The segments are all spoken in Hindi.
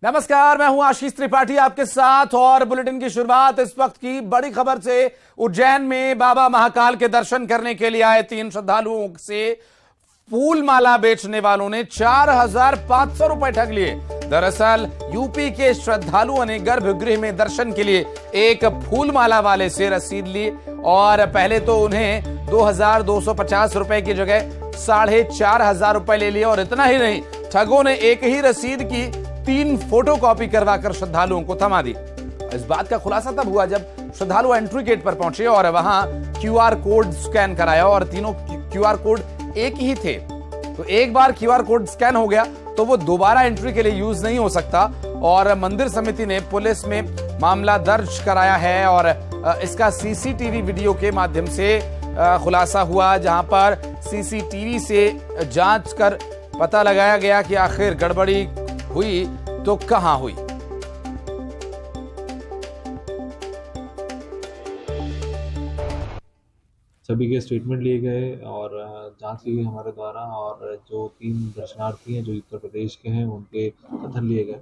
नमस्कार, मैं हूं आशीष त्रिपाठी आपके साथ और बुलेटिन की शुरुआत इस वक्त की बड़ी खबर से। उज्जैन में बाबा महाकाल के दर्शन करने के लिए आए 3 श्रद्धालुओं से फूल माला बेचने वालों ने 4,500 रुपए ठग लिए। दरअसल यूपी के श्रद्धालुओं ने गर्भगृह में दर्शन के लिए एक फूल माला वाले से रसीद ली और पहले तो उन्हें 2,250 रुपए की जगह 4,500 रुपए ले लिए। और इतना ही नहीं, ठगों ने एक ही रसीद की 3 फोटो कॉपी करवाकर श्रद्धालुओं को थमा दी। इस बात का खुलासा तब हुआ जब श्रद्धालु एंट्री गेट पर पहुंचे और वहां क्यूआर कोड स्कैन कराया और तीनों क्यूआर कोड एक ही थे। तो एक बार क्यूआर कोड स्कैन हो गया तो वो दोबारा एंट्री के लिए यूज नहीं हो सकता और मंदिर समिति ने पुलिस में मामला दर्ज कराया है और इसका सीसीटीवी वीडियो के माध्यम से खुलासा हुआ, जहां पर सीसीटीवी से जांच कर पता लगाया गया कि आखिर गड़बड़ी हुई तो कहां हुई। सभी के स्टेटमेंट लिए गए और जांच की गई हमारे द्वारा और जो 3 दर्शनार्थी हैं जो उत्तर प्रदेश के हैं उनके कथन लिए गए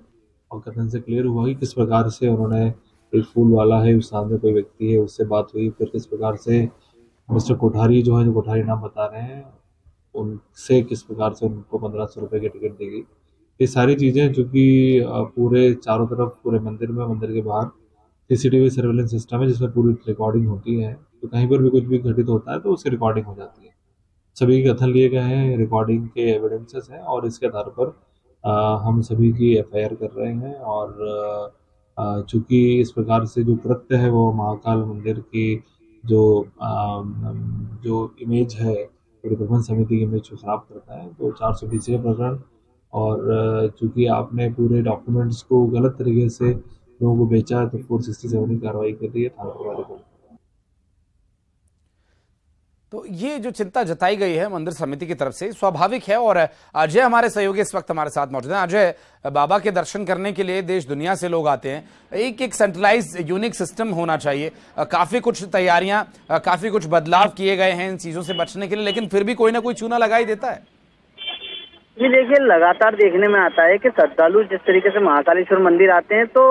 और कथन से क्लियर हुआ कि किस प्रकार से उन्होंने एक फूल वाला है उस सामने कोई व्यक्ति है उससे बात हुई, फिर किस प्रकार से मिस्टर कोठारी जो है, जो कोठारी नाम बता रहे हैं, उनसे किस प्रकार से उनको 1,500 रुपये की टिकट दी गई। ये सारी चीज़ें जो कि पूरे चारों तरफ पूरे मंदिर में, मंदिर के बाहर सीसीटीवी सर्वेलेंस सिस्टम है जिसमें पूरी रिकॉर्डिंग होती है, तो कहीं पर भी कुछ भी घटित होता है तो उसकी रिकॉर्डिंग हो जाती है। सभी के कथन लिए गए हैं, रिकॉर्डिंग के एविडेंसेस हैं और इसके आधार पर हम सभी की एफआईआर कर रहे हैं। और चूंकि इस प्रकार से जो कृत्य है वो महाकाल मंदिर की जो इमेज है, पूरी प्रबंध समिति की इमेज को खराब करता है, तो 420 प्रकरण और चूंकि आपने पूरे डॉक्यूमेंट्स को गलत तरीके से लोगों को बेचा है तो 467 की कार्रवाई कर रही है थाना प्रभारी को। तो ये जो चिंता जताई गई है मंदिर समिति की तरफ से स्वाभाविक है। और अजय हमारे सहयोगी इस वक्त हमारे साथ मौजूद हैं। अजय, बाबा के दर्शन करने के लिए देश दुनिया से लोग आते हैं, एक सेंट्रलाइज यूनिक सिस्टम होना चाहिए। काफी कुछ तैयारियां, काफी कुछ बदलाव किए गए हैं इन चीजों से बचने के लिए, लेकिन फिर भी कोई ना कोई चूना लगा ही देता है। जी देखिए, लगातार देखने में आता है कि श्रद्धालु जिस तरीके से महाकालेश्वर मंदिर आते हैं तो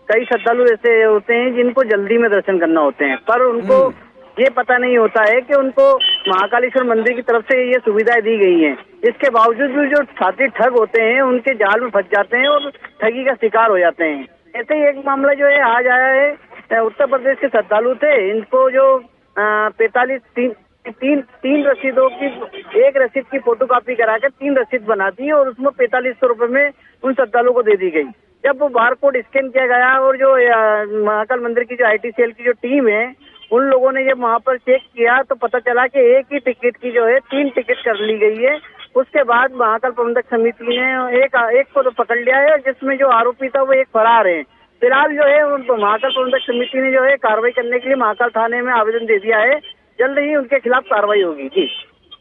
कई श्रद्धालु ऐसे होते हैं जिनको जल्दी में दर्शन करना होते हैं, पर उनको ये पता नहीं होता है कि उनको महाकालेश्वर मंदिर की तरफ से ये सुविधाएं दी गई हैं। इसके बावजूद भी जो छात्री ठग होते हैं उनके जाल में फंस जाते हैं और ठगी का शिकार हो जाते हैं। ऐसे ही एक मामला जो है आज आया है, उत्तर प्रदेश के श्रद्धालु थे, इनको जो 45 रसीदों की एक रसीद की फोटोकॉपी कराकर 3 रसीद बना दी और उसमें 4,500 रुपए में उन श्रद्धालुओं को दे दी गई। जब वो बारकोड स्कैन किया गया और जो महाकाल मंदिर की जो आईटी सेल की जो टीम है उन लोगों ने जब वहां पर चेक किया तो पता चला कि एक ही टिकट की जो है 3 टिकट कर ली गई है। उसके बाद महाकाल प्रबंधक समिति ने एक को तो पकड़ लिया है, जिसमें जो आरोपी था वो एक फरार है। फिलहाल जो है महाकाल प्रबंधक समिति ने जो है कार्रवाई करने के लिए महाकाल थाने में आवेदन दे दिया है, जल्द ही उनके खिलाफ कार्रवाई होगी। जी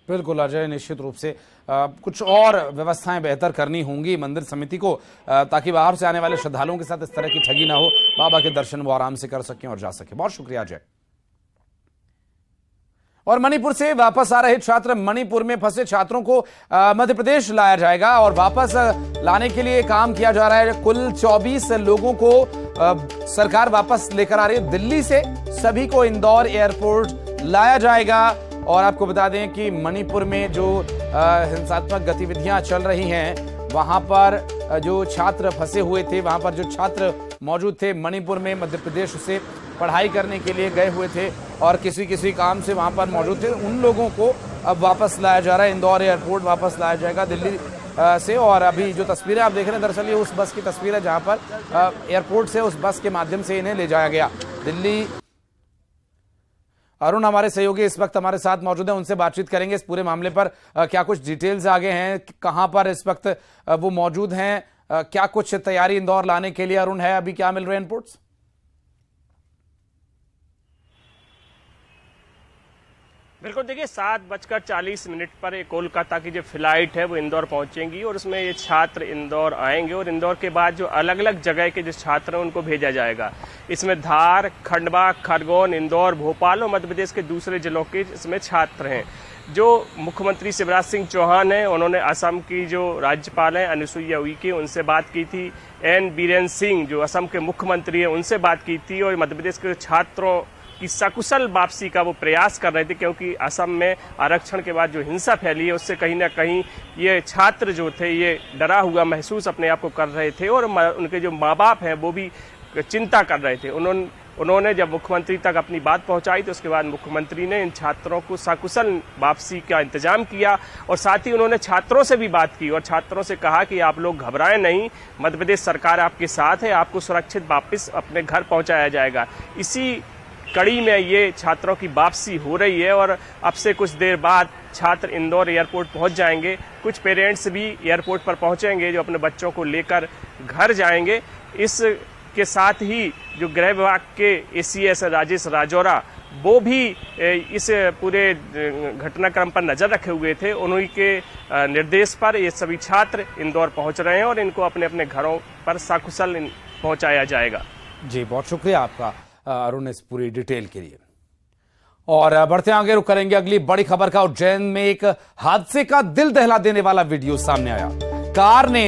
बिल्कुल अजय, निश्चित रूप से कुछ और व्यवस्थाएं बेहतर करनी होंगी मंदिर समिति को, ताकि बाहर से आने वाले श्रद्धालुओं के साथ इस तरह की ठगी ना हो, बाबा के दर्शन वो आराम से कर सकें और जा सकें। बहुत शुक्रिया अजय। और मणिपुर से वापस आ रहे छात्र, मणिपुर में फंसे छात्रों को मध्य प्रदेश लाया जाएगा और वापस लाने के लिए काम किया जा रहा है। कुल 24 लोगों को सरकार वापस लेकर आ रही है दिल्ली से, सभी को इंदौर एयरपोर्ट लाया जाएगा। और आपको बता दें कि मणिपुर में जो हिंसात्मक गतिविधियां चल रही हैं, वहां पर जो छात्र फंसे हुए थे, वहां पर जो छात्र मौजूद थे मणिपुर में, मध्य प्रदेश से पढ़ाई करने के लिए गए हुए थे और किसी काम से वहां पर मौजूद थे, उन लोगों को अब वापस लाया जा रहा है। इंदौर एयरपोर्ट वापस लाया जाएगा दिल्ली से। और अभी जो तस्वीरें आप देख रहे हैं, दरअसल ये उस बस की तस्वीर है जहां पर एयरपोर्ट से उस बस के माध्यम से इन्हें ले जाया गया दिल्ली। अरुण हमारे सहयोगी इस वक्त हमारे साथ मौजूद हैं, उनसे बातचीत करेंगे इस पूरे मामले पर। क्या कुछ डिटेल्स आगे हैं, कहां पर इस वक्त वो मौजूद हैं, क्या कुछ तैयारी इंदौर लाने के लिए अरुण है, अभी क्या मिल रहे हैं इनपुट्स? बिल्कुल, देखिए 7:40 पर एक कोलकाता की जो फ्लाइट है वो इंदौर पहुंचेंगी और उसमें ये छात्र इंदौर आएंगे और इंदौर के बाद जो अलग अलग जगह के जो छात्र हैं उनको भेजा जाएगा। इसमें धार, खंडवा, खरगोन, इंदौर, भोपाल और मध्य प्रदेश के दूसरे जिलों के इसमें छात्र हैं। जो मुख्यमंत्री शिवराज सिंह चौहान हैं, उन्होंने असम की जो राज्यपाल हैं अनुसुईया उइके, उनसे बात की थी। एन बीरेन सिंह जो असम के मुख्यमंत्री हैं, उनसे बात की थी और मध्य प्रदेश के छात्रों की सकुशल वापसी का वो प्रयास कर रहे थे, क्योंकि असम में आरक्षण के बाद जो हिंसा फैली है उससे कहीं ना कहीं ये छात्र जो थे ये डरा हुआ महसूस अपने आप को कर रहे थे और उनके जो माँ बाप हैं वो भी चिंता कर रहे थे। उन्होंने जब मुख्यमंत्री तक अपनी बात पहुंचाई तो उसके बाद मुख्यमंत्री ने इन छात्रों को सकुशल वापसी का इंतजाम किया और साथ ही उन्होंने छात्रों से भी बात की और छात्रों से कहा कि आप लोग घबराएं नहीं, मध्य प्रदेश सरकार आपके साथ है, आपको सुरक्षित वापस अपने घर पहुंचाया जाएगा। इसी कड़ी में ये छात्रों की वापसी हो रही है और अब से कुछ देर बाद छात्र इंदौर एयरपोर्ट पहुंच जाएंगे। कुछ पेरेंट्स भी एयरपोर्ट पर पहुंचेंगे जो अपने बच्चों को लेकर घर जाएंगे। इसके साथ ही जो गृह विभाग के ACS राजेश राजौरा वो भी इस पूरे घटनाक्रम पर नजर रखे हुए थे। उन्हीं के निर्देश पर ये सभी छात्र इंदौर पहुंच रहे हैं और इनको अपने अपने घरों पर सकुशल पहुंचाया जाएगा। जी, बहुत शुक्रिया आपका अरुण इस पूरी डिटेल के लिए। और बढ़ते आगे रुक करेंगे अगली बड़ी खबर का। उज्जैन में एक हादसे का दिल दहला देने वाला वीडियो सामने आया। कार ने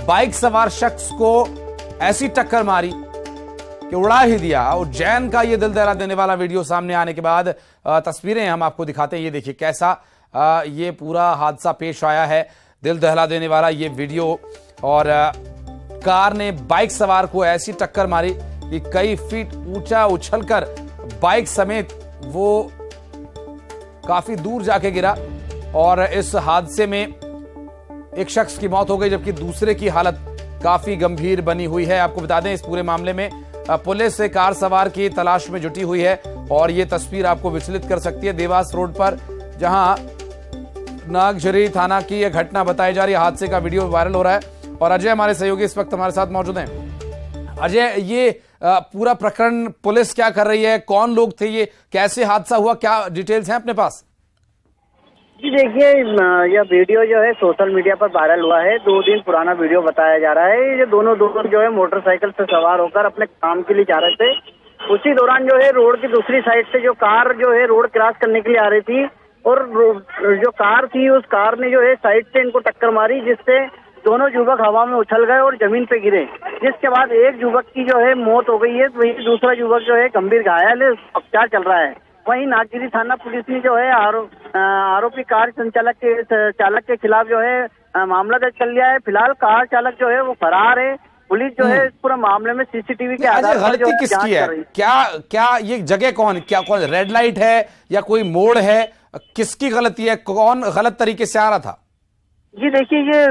बाइक सवार शख्स को ऐसी टक्कर मारी कि उड़ा ही दिया। उज्जैन का यह दिल दहला देने वाला वीडियो सामने आने के बाद तस्वीरें हम आपको दिखाते हैं। ये देखिए कैसा ये पूरा हादसा पेश आया है, दिल दहला देने वाला ये वीडियो। और कार ने बाइक सवार को ऐसी टक्कर मारी कि कई फीट ऊंचा उछलकर बाइक समेत वो काफी दूर जाके गिरा और इस हादसे में एक शख्स की मौत हो गई जबकि दूसरे की हालत काफी गंभीर बनी हुई है। आपको बता दें इस पूरे मामले में पुलिस से कार सवार की तलाश में जुटी हुई है और ये तस्वीर आपको विचलित कर सकती है। देवास रोड पर जहां नागझरी थाना की यह घटना बताई जा रही है, हादसे का वीडियो वायरल हो रहा है और अजय हमारे सहयोगी इस वक्त हमारे साथ मौजूद हैं। अजय, ये पूरा प्रकरण पुलिस क्या कर रही है, कौन लोग थे, ये कैसे हादसा हुआ, क्या डिटेल्स हैं अपने पास? जी देखिए, यह वीडियो जो है सोशल मीडिया पर वायरल हुआ है। 2 दिन पुराना वीडियो बताया जा रहा है। ये दोनों जो है मोटरसाइकिल से सवार होकर अपने काम के लिए जा रहे थे। उसी दौरान जो है रोड की दूसरी साइड से जो कार जो है रोड क्रॉस करने के लिए आ रही थी और जो कार थी उस कार ने जो है साइड से इनको टक्कर मारी, जिससे दोनों युवक हवा में उछल गए और जमीन पे गिरे। जिसके बाद एक युवक की जो है मौत हो गई है, वहीं दूसरा युवक जो है गंभीर घायल है, उपचार चल रहा है। वहीं नागझरी थाना पुलिस ने जो है आरोपी कार चालक के खिलाफ जो है मामला दर्ज कर लिया है। फिलहाल कार चालक जो है वो फरार है। पुलिस जो है इस पूरे मामले में CCTV के आधार पर गलती किसकी है? क्या ये जगह कौन रेड लाइट है या कोई मोड़ है? किसकी गलती है? कौन गलत तरीके से आ रहा था? जी देखिए, ये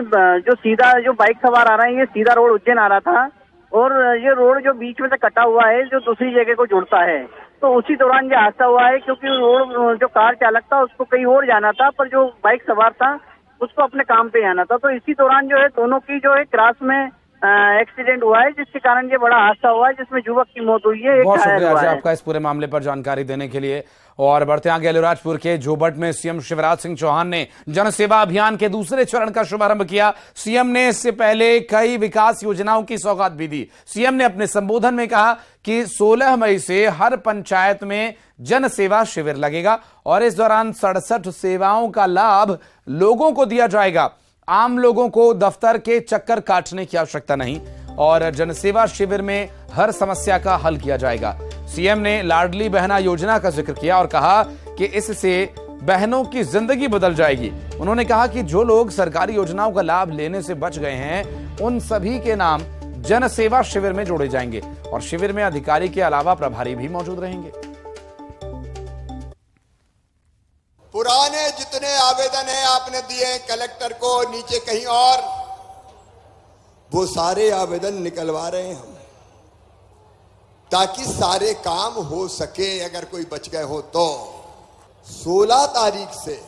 जो बाइक सवार आ रहे हैं ये सीधा रोड उज्जैन आ रहा था और ये रोड जो बीच में से कटा हुआ है जो दूसरी जगह को जोड़ता है, तो उसी दौरान ये हादसा हुआ है। क्योंकि रोड जो कार चालक था उसको कहीं और जाना था, पर जो बाइक सवार था उसको अपने काम पे आना था। तो इसी दौरान जो है दोनों की जो है क्रॉस में एक्सीडेंट हुआ है, जिसके कारण ये बड़ा हादसा हुआ है जिसमें युवक की मौत हुई है। बहुत शुक्रिया आपका इस पूरे मामले पर जानकारी देने के लिए। और बढ़ते आगे, अलीराजपुर के जोबट में सीएम शिवराज सिंह चौहान ने जन सेवा अभियान के दूसरे चरण का शुभारंभ किया। सीएम ने इससे पहले कई विकास योजनाओं की सौगात भी दी। सीएम ने अपने संबोधन में कहा कि 16 मई से हर पंचायत में जन सेवा शिविर लगेगा और इस दौरान 67 सेवाओं का लाभ लोगों को दिया जाएगा। आम लोगों को दफ्तर के चक्कर काटने की आवश्यकता नहीं और जनसेवा शिविर में हर समस्या का हल किया जाएगा। सीएम ने लाडली बहना योजना का जिक्र किया और कहा कि इससे बहनों की जिंदगी बदल जाएगी। उन्होंने कहा कि जो लोग सरकारी योजनाओं का लाभ लेने से बच गए हैं उन सभी के नाम जन सेवा शिविर में जोड़े जाएंगे और शिविर में अधिकारी के अलावा प्रभारी भी मौजूद रहेंगे। पुराने जितने आवेदन हैं आपने दिए कलेक्टर को, नीचे कहीं और, वो सारे आवेदन निकलवा रहे हैं हम, ताकि सारे काम हो सके। अगर कोई बच गए हो तो 16 तारीख से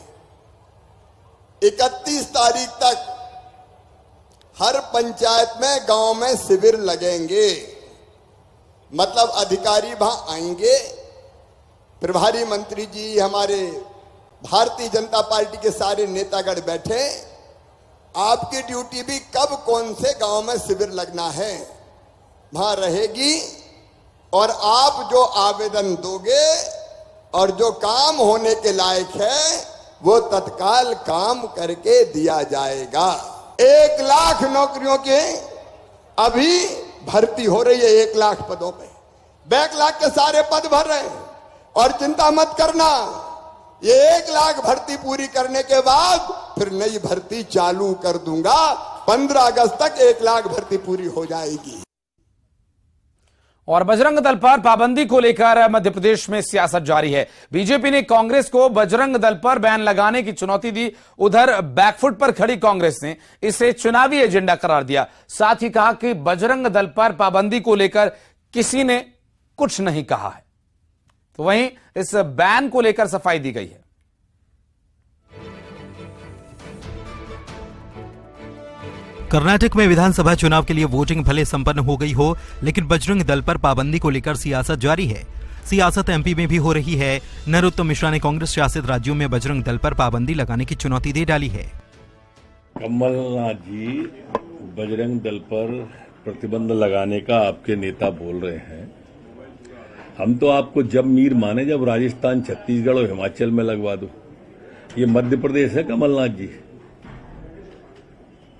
31 तारीख तक हर पंचायत में, गांव में शिविर लगेंगे। मतलब अधिकारी वहां आएंगे, प्रभारी मंत्री जी, हमारे भारतीय जनता पार्टी के सारे नेतागण बैठे, आपकी ड्यूटी भी कब कौन से गांव में शिविर लगना है वहां रहेगी, और आप जो आवेदन दोगे और जो काम होने के लायक है वो तत्काल काम करके दिया जाएगा। 1 लाख नौकरियों के अभी भर्ती हो रही है, 1 लाख पदों पे, बैकलॉग के सारे पद भर रहे हैं। और चिंता मत करना, ये 1 लाख भर्ती पूरी करने के बाद फिर नई भर्ती चालू कर दूंगा। 15 अगस्त तक 1 लाख भर्ती पूरी हो जाएगी। और बजरंग दल पर पाबंदी को लेकर मध्य प्रदेश में सियासत जारी है। बीजेपी ने कांग्रेस को बजरंग दल पर बैन लगाने की चुनौती दी। उधर बैकफुट पर खड़ी कांग्रेस ने इसे चुनावी एजेंडा करार दिया। साथ ही कहा कि बजरंग दल पर पाबंदी को लेकर किसी ने कुछ नहीं कहा है। तो वहीं इस बैन को लेकर सफाई दी गई है। कर्नाटक में विधानसभा चुनाव के लिए वोटिंग भले संपन्न हो गई हो, लेकिन बजरंग दल पर पाबंदी को लेकर सियासत जारी है। सियासत एमपी में भी हो रही है। नरोत्तम मिश्रा ने कांग्रेस शासित राज्यों में बजरंग दल पर पाबंदी लगाने की चुनौती दे डाली है। कमलनाथ जी बजरंग दल पर प्रतिबंध लगाने का आपके नेता बोल रहे हैं। हम तो आपको जब मीर माने जब राजस्थान, छत्तीसगढ़ और हिमाचल में लगवा दो। ये मध्य प्रदेश है कमलनाथ जी।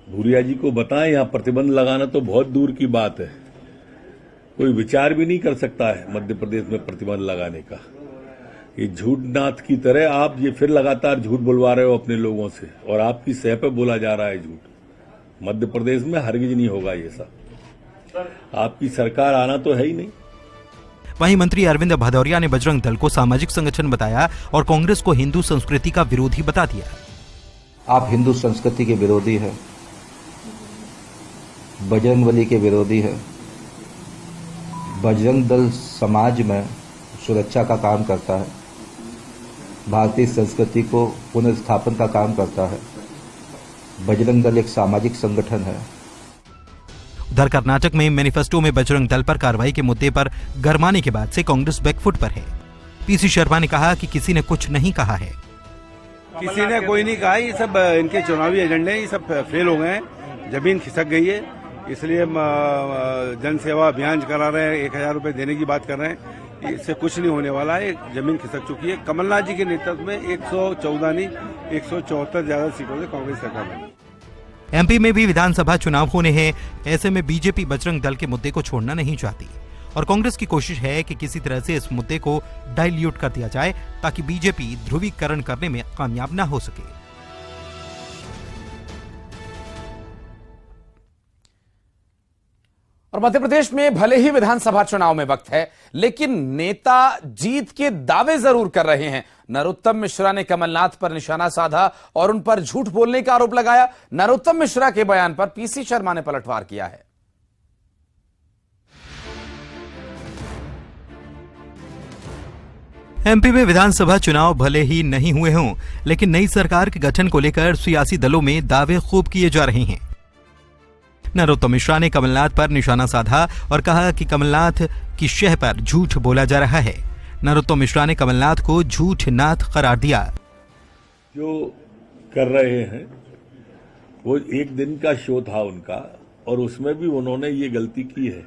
भूरिया जी को बताएं, यहां प्रतिबंध लगाना तो बहुत दूर की बात है। कोई विचार भी नहीं कर सकता है मध्य प्रदेश में प्रतिबंध लगाने का। ये झूठनाथ की तरह आप ये फिर लगातार झूठ बुलवा रहे हो अपने लोगों से, और आपकी सह पे बोला जा रहा है झूठ। मध्य प्रदेश में हरगिज नहीं होगा ये सब। आपकी सरकार आना तो है ही नहीं। वहीं मंत्री अरविंद भदौरिया ने बजरंग दल को सामाजिक संगठन बताया और कांग्रेस को हिंदू संस्कृति का विरोधी बता दिया। आप हिंदू संस्कृति के विरोधी है, बजरंगबली के विरोधी है। बजरंग दल समाज में सुरक्षा का काम करता है, भारतीय संस्कृति को पुनर्स्थापन का काम करता है। बजरंग दल एक सामाजिक संगठन है। उधर कर्नाटक में मैनिफेस्टो में बजरंग दल पर कार्रवाई के मुद्दे पर गरमाने के बाद से कांग्रेस बैकफुट पर है। पीसी शर्मा ने कहा कि किसी ने कुछ नहीं कहा है। किसी ने कोई नहीं कहा, ये सब इनके चुनावी एजेंडे, ये सब फेल हो गए हैं। जमीन खिसक गई है, इसलिए जन सेवा अभियान करा रहे हैं। 1000 रुपए देने की बात कर रहे हैं। इससे कुछ नहीं होने वाला है। जमीन खिसक चुकी है। कमलनाथ जी के नेतृत्व में 114 नहीं 174 ज्यादा सीटों से कांग्रेस सरकार बनी। एमपी में भी विधानसभा चुनाव होने हैं। ऐसे में बीजेपी बजरंग दल के मुद्दे को छोड़ना नहीं चाहती और कांग्रेस की कोशिश है कि किसी तरह से इस मुद्दे को डाइल्यूट कर दिया जाए ताकि बीजेपी ध्रुवीकरण करने में कामयाब न हो सके। और मध्य प्रदेश में भले ही विधानसभा चुनाव में वक्त है, लेकिन नेता जीत के दावे जरूर कर रहे हैं। नरोत्तम मिश्रा ने कमलनाथ पर निशाना साधा और उन पर झूठ बोलने का आरोप लगाया। नरोत्तम मिश्रा के बयान पर पीसी शर्मा ने पलटवार किया है। एमपी में विधानसभा चुनाव भले ही नहीं हुए हों, लेकिन नई सरकार के गठन को लेकर सियासी दलों में दावे खूब किए जा रहे हैं। नरोत्तम मिश्रा ने कमलनाथ पर निशाना साधा और कहा कि कमलनाथ की शह पर झूठ बोला जा रहा है। नरोत्तम मिश्रा ने कमलनाथ को झूठनाथ करार दिया। जो कर रहे हैं वो एक दिन का शो था उनका, और उसमें भी उन्होंने ये गलती की है।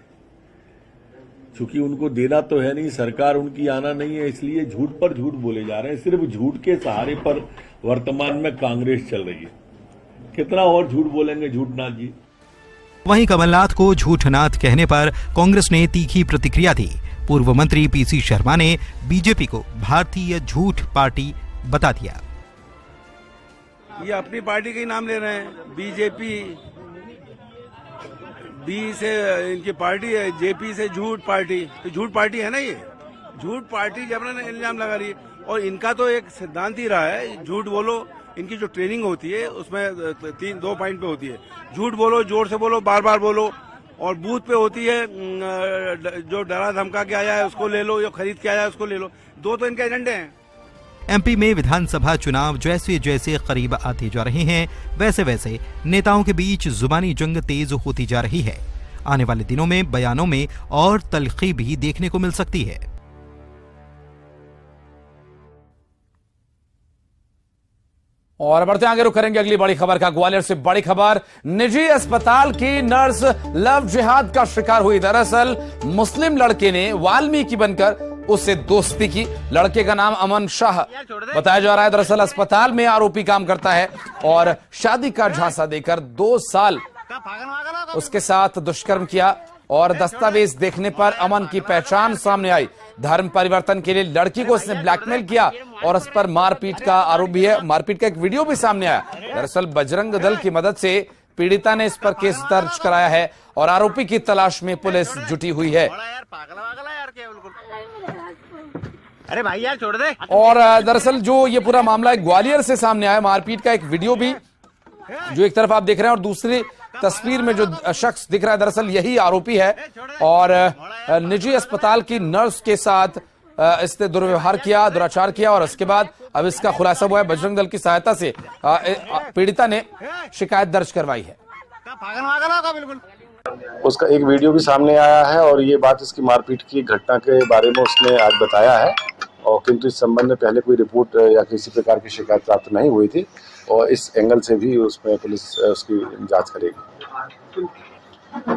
चूंकि उनको देना तो है नहीं, सरकार उनकी आना नहीं है, इसलिए झूठ पर झूठ बोले जा रहे हैं। सिर्फ झूठ के सहारे पर वर्तमान में कांग्रेस चल रही है। कितना और झूठ बोलेंगे झूठनाथ जी। वहीं कमलनाथ को झूठनाथ कहने पर कांग्रेस ने तीखी प्रतिक्रिया दी। पूर्व मंत्री पीसी शर्मा ने बीजेपी को भारतीय झूठ पार्टी बता दिया। ये अपनी पार्टी का ही नाम ले रहे हैं। बीजेपी, बी से इनकी पार्टी है, जेपी से झूठ पार्टी। तो झूठ पार्टी है ना, ये झूठ पार्टी जब ने इल्जाम लगा रही है। और इनका तो एक सिद्धांत ही रहा है, झूठ बोलो। इनकी जो ट्रेनिंग होती है उसमें 2 पॉइंट पे होती है। झूठ बोलो, जोर से बोलो, बार बार बोलो। और बूथ पे होती है जो डरा धमका के आया है उसको ले लो, जो खरीद के आया है उसको ले लो। 2 तो इनके एजेंडे हैं। एमपी में विधानसभा चुनाव जैसे जैसे करीब आते जा रहे हैं, वैसे वैसे नेताओं के बीच जुबानी जंग तेज होती जा रही है। आने वाले दिनों में बयानों में और तल्खी भी देखने को मिल सकती है। और बढ़ते आगे रुख करेंगे अगली बड़ी खबर का। ग्वालियर से बड़ी खबर, निजी अस्पताल की नर्स लव जिहाद का शिकार हुई। दरअसल मुस्लिम लड़के ने वाल्मीकि बनकर उससे दोस्ती की। लड़के का नाम अमन शाह बताया जा रहा है। दरअसल अस्पताल में आरोपी काम करता है और शादी का झांसा देकर 2 साल उसके साथ दुष्कर्म किया और दस्तावेज देखने पर अमन की पहचान सामने आई। धर्म परिवर्तन के लिए लड़की को उसने ब्लैकमेल किया और उस पर मारपीट का आरोप भी है। मारपीट का एक वीडियो भी सामने आया। दरअसल बजरंग दल की मदद से पीड़िता ने इस पर केस दर्ज कराया है और आरोपी की तलाश में पुलिस जुटी हुई है। अरे भाई यार छोड़ दे। और दरअसल जो ये पूरा मामला है ग्वालियर से सामने आया। मारपीट का एक वीडियो भी जो एक तरफ आप देख रहे हैं और दूसरी तस्वीर में जो शख्स दिख रहा है दरअसल यही आरोपी है और निजी अस्पताल की नर्स के साथ इसने दुर्व्यवहार किया, दुराचार किया और उसके बाद अब इसका खुलासा हुआ है। बजरंग दल की सहायता से पीड़िता ने शिकायत दर्ज करवाई है। उसका एक वीडियो भी सामने आया है और ये बात इसकी मारपीट की घटना के बारे में उसने आज बताया है और किंतु इस संबंध में पहले कोई रिपोर्ट या किसी प्रकार की शिकायत प्राप्त नहीं हुई थी और इस एंगल से भी उसमें पुलिस उसकी जांच करेगी।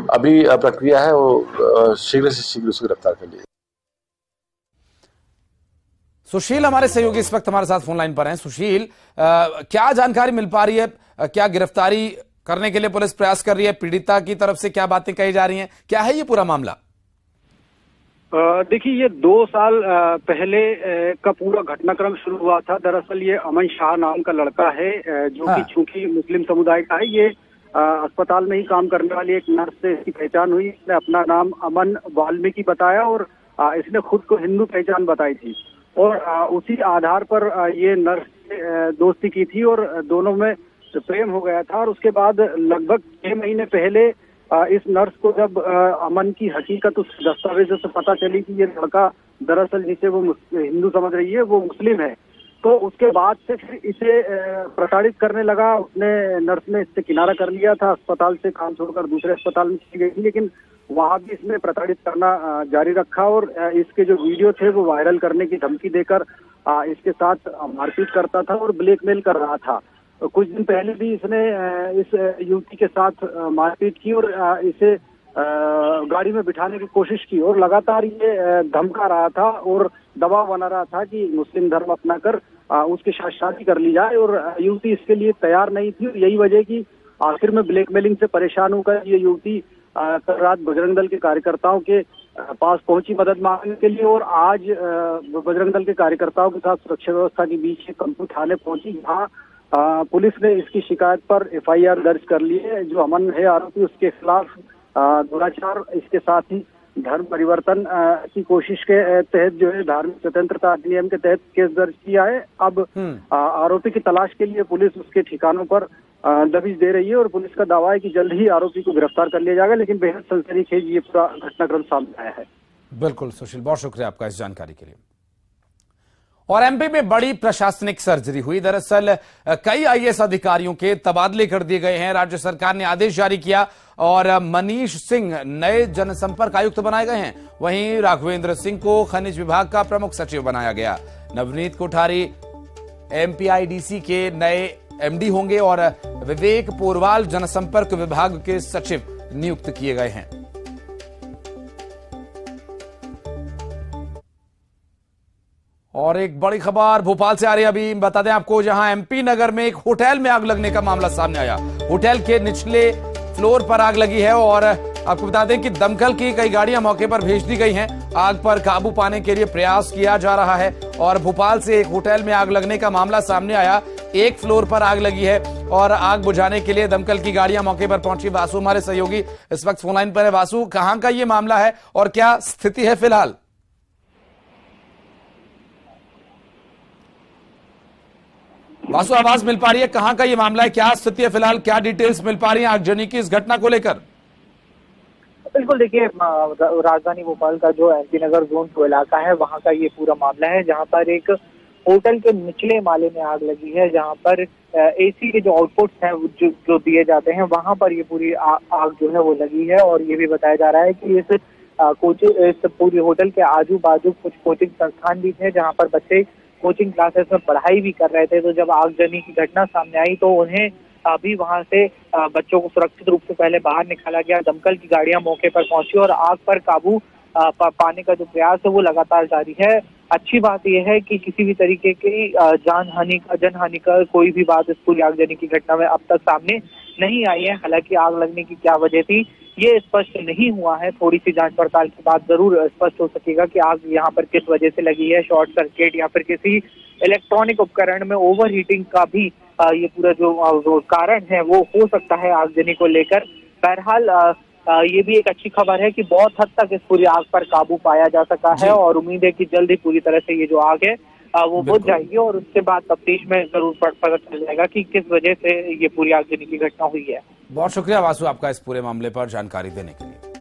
अभी प्रक्रिया है वो शीघ्र से शीघ्र उसको गिरफ्तार कर लिया। सुशील हमारे सहयोगी इस वक्त हमारे साथ फोन लाइन पर हैं। सुशील, क्या जानकारी मिल पा रही है? क्या गिरफ्तारी करने के लिए पुलिस प्रयास कर रही है? पीड़िता की तरफ से क्या बातें कही जा रही हैं? क्या है ये पूरा मामला? देखिए, ये 2 साल पहले का पूरा घटनाक्रम शुरू हुआ था। दरअसल ये अमन शाह नाम का लड़का है जो कि चूंकि मुस्लिम समुदाय का है, ये अस्पताल में ही काम करने वाली एक नर्स से इसकी पहचान हुई। इसने अपना नाम अमन वाल्मीकि बताया और इसने खुद को हिंदू पहचान बताई थी और उसी आधार पर ये नर्स से दोस्ती की थी और दोनों में प्रेम हो गया था। और उसके बाद लगभग 6 महीने पहले इस नर्स को जब अमन की हकीकत उस दस्तावेजों से पता चली कि ये लड़का दरअसल जिसे वो हिंदू समझ रही है वो मुस्लिम है, तो उसके बाद से फिर इसे प्रताड़ित करने लगा। उसने नर्स ने इससे किनारा कर लिया था। अस्पताल से काम छोड़कर दूसरे अस्पताल में चली गई थी, लेकिन वहां भी इसने प्रताड़ित करना जारी रखा और इसके जो वीडियो थे वो वायरल करने की धमकी देकर इसके साथ मारपीट करता था और ब्लैकमेल कर रहा था। तो कुछ दिन पहले भी इसने इस युवती के साथ मारपीट की और इसे गाड़ी में बिठाने की कोशिश की और लगातार ये धमका रहा था और दबाव बना रहा था कि मुस्लिम धर्म अपनाकर उसके साथ शादी कर ली जाए और युवती इसके लिए तैयार नहीं थी। और यही वजह कि आखिर में ब्लैकमेलिंग से परेशान होकर ये युवती कल रात बजरंग दल के कार्यकर्ताओं के पास पहुंची मदद मांगने के लिए और आज बजरंग दल के कार्यकर्ताओं के साथ सुरक्षा व्यवस्था के बीच कंपू थाने पहुंची। यहाँ पुलिस ने इसकी शिकायत पर FIR दर्ज कर ली है। जो अमन है आरोपी, उसके खिलाफ दुराचार, इसके साथ ही धर्म परिवर्तन की कोशिश के तहत जो है धार्मिक स्वतंत्रता अधिनियम के तहत केस दर्ज किया है। अब आरोपी की तलाश के लिए पुलिस उसके ठिकानों पर दबिश दे रही है और पुलिस का दावा है कि जल्द ही आरोपी को गिरफ्तार कर लिया जाएगा। लेकिन बेहद सनसनीखेज ये पूरा घटनाक्रम सामने आया है। बिल्कुल सुशील, बहुत शुक्रिया आपका इस जानकारी के लिए। और MP में बड़ी प्रशासनिक सर्जरी हुई। दरअसल कई IAS अधिकारियों के तबादले कर दिए गए हैं। राज्य सरकार ने आदेश जारी किया और मनीष सिंह नए जनसंपर्क आयुक्त बनाए गए हैं। वहीं राघवेंद्र सिंह को खनिज विभाग का प्रमुख सचिव बनाया गया। नवनीत कोठारी MPIDC के नए MD होंगे और विवेक पोरवाल जनसंपर्क विभाग के सचिव नियुक्त किए गए हैं। और एक बड़ी खबर भोपाल से आ रही है। अभी बता दें आपको, जहां MP नगर में एक होटल में आग लगने का मामला सामने आया। होटल के निचले फ्लोर पर आग लगी है और आपको बता दें कि दमकल की कई गाड़ियां मौके पर भेज दी गई हैं। आग पर काबू पाने के लिए प्रयास किया जा रहा है और भोपाल से एक होटल में आग लगने का मामला सामने आया। एक फ्लोर पर आग लगी है और आग बुझाने के लिए दमकल की गाड़ियां मौके पर पहुंची। वासु हमारे सहयोगी इस वक्त फोन लाइन पर है। वासु, कहां का ये मामला है और क्या स्थिति है फिलहाल? वासु, आवाज मिल पा रही है? कहां का ये मामला है, क्या स्थिति है फिलहाल, क्या डिटेल्स मिल पा रही है आगजनी की इस घटना को लेकर? बिल्कुल, देखिए राजधानी भोपाल का जो MP नगर जोन 2 इलाका है वहां का ये पूरा मामला है, जहां पर एक होटल के निचले माले में आग लगी है, जहां पर AC के जो आउटपुट्स हैं जो दिए जाते हैं वहां पर ये पूरी आग जो है वो लगी है। और ये भी बताया जा रहा है कि इस पूरी होटल के आजू बाजू कुछ कोचिंग संस्थान भी थे जहां पर बच्चे कोचिंग क्लासेस में पढ़ाई भी कर रहे थे। तो जब आगजनी की घटना सामने आई तो उन्हें अभी वहां से बच्चों को सुरक्षित रूप से पहले बाहर निकाला गया। दमकल की गाड़ियां मौके पर पहुंची और आग पर काबू पाने का जो प्रयास है वो लगातार जारी है। अच्छी बात यह है कि किसी भी तरीके की जनहानि का कोई भी बात इस पूरी आगजनी की घटना में अब तक सामने नहीं आई है। हालांकि आग लगने की क्या वजह थी ये स्पष्ट नहीं हुआ है। थोड़ी सी जांच पड़ताल के बाद जरूर स्पष्ट हो सकेगा कि आग यहाँ पर किस वजह से लगी है, शॉर्ट सर्किट या फिर किसी इलेक्ट्रॉनिक उपकरण में ओवर हीटिंग का भी ये पूरा जो कारण है वो हो सकता है आगजनी को लेकर। बहरहाल ये भी एक अच्छी खबर है कि बहुत हद तक इस पूरी आग पर काबू पाया जा सका है और उम्मीद है कि जल्द ही पूरी तरह से ये जो आग है वो बुझ जाएगी और उसके बाद तफ्तीश में जरूर पता चल जाएगा कि किस वजह से ये पूरी आगजनी की घटना हुई है। बहुत शुक्रिया वासु आपका इस पूरे मामले पर जानकारी देने के लिए।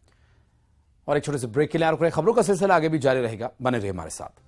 और एक छोटे से ब्रेक के लिए खबरों का सिलसिला आगे भी जारी रहेगा, बने रहिए हमारे साथ।